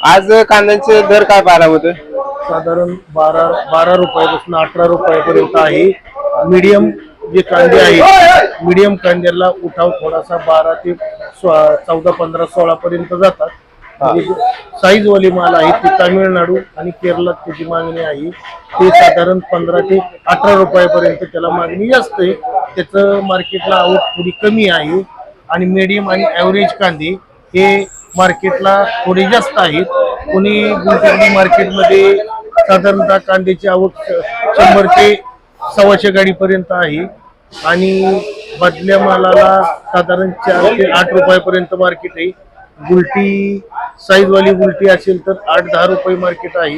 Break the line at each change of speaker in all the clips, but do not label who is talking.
आज कांद्यांचे दर काय पाहायला होते?
साधारण 12 रुपयापासून 18 रुपयापर्यंत आहे. मीडियम जे कांदे आहेत, मीडियम कांद्याला उठाव थोडासा 12 ते 14, 15, 16 पर्यंत जातात. साईज वाले माल आहेत ते तामिळनाडू आणि केरळात त्याची मागणी आहे. ते साधारण 15 ते 18 रुपयापर्यंत त्याला मागणी जास्त आहे. त्याचं मार्केटला आवक थोडी कमी आहे. आणि मीडियम आणि ॲव्हरेज कांदे हे मार्केटला थोडे जास्त आहेत. कोणी गुंठेवारी मार्केटमध्ये साधारणतः कांद्याची आवक 100 ते 125 गाडीपर्यंत आहे. आणि बदल्या मालाला साधारण 4 ते 8 रुपयापर्यंत मार्केट आहे. गुलटी साईजवाली गुलटी असेल तर 8-10 रुपये मार्केट आहे.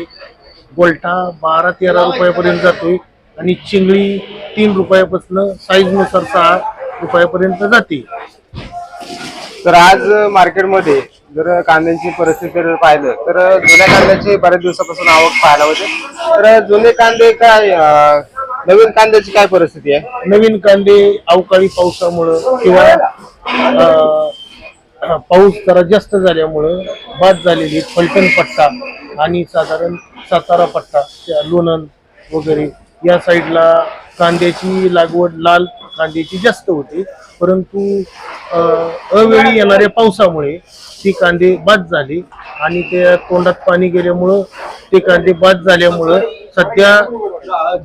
गोल्टा 12-13 रुपयापर्यंत जातोय. आणि चिंगळी 3 रुपयापासून साईजनुसार 6 रुपयापर्यंत जाते.
तर आज मार्केटमध्ये जर कांद्यांची परिस्थिती जर पाहिलं तर जुन्या कांद्याची बऱ्याच दिवसापासून आवक पाहायला होते. तर जुने कांदे काय, नवीन कांद्याची काय परिस्थिती आहे?
नवीन कांदे अवकाळी पावसामुळं किंवा पाऊस जरा जास्त झाल्यामुळं बाद झालेली फलटण पट्टा आणि साधारण सातारा पट्टा, लोणंद वगैरे या साईडला कांद्याची लागवड लाल कांद्याची जास्त होते. परंतु अवेळी येणाऱ्या पावसामुळे ती कांदे बाद झाली आणि त्या तोंडात पाणी गेल्यामुळं ते कांदे बाद झाल्यामुळं सध्या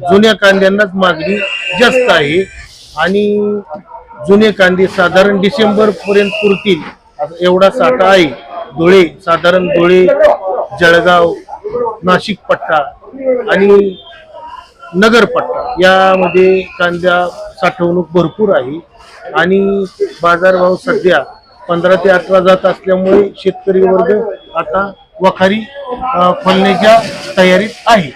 जुन्या कांद्यांनाच मागणी जास्त आहे. आणि जुने कांदे साधारण डिसेंबर पर्यंत पुरतील एवढा साठा आहे. धुळे, जळगाव, नाशिक पट्टा आणि नगर पट्टा यामध्ये कांदा साठवणूक भरपूर आहे. आणि बाजारभाव सध्या 15 ते 18 जात असल्यामुळे शेतकरी वर्ग आता वखारी खोलण्याच्या तयारीत आहे.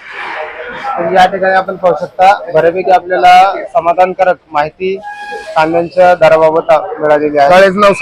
या ठिकाणी आपण पाहू शकता बऱ्यापैकी आपल्याला समाधानकारक माहिती कांद्यांच्या दराबाबत मिळालेली आहे.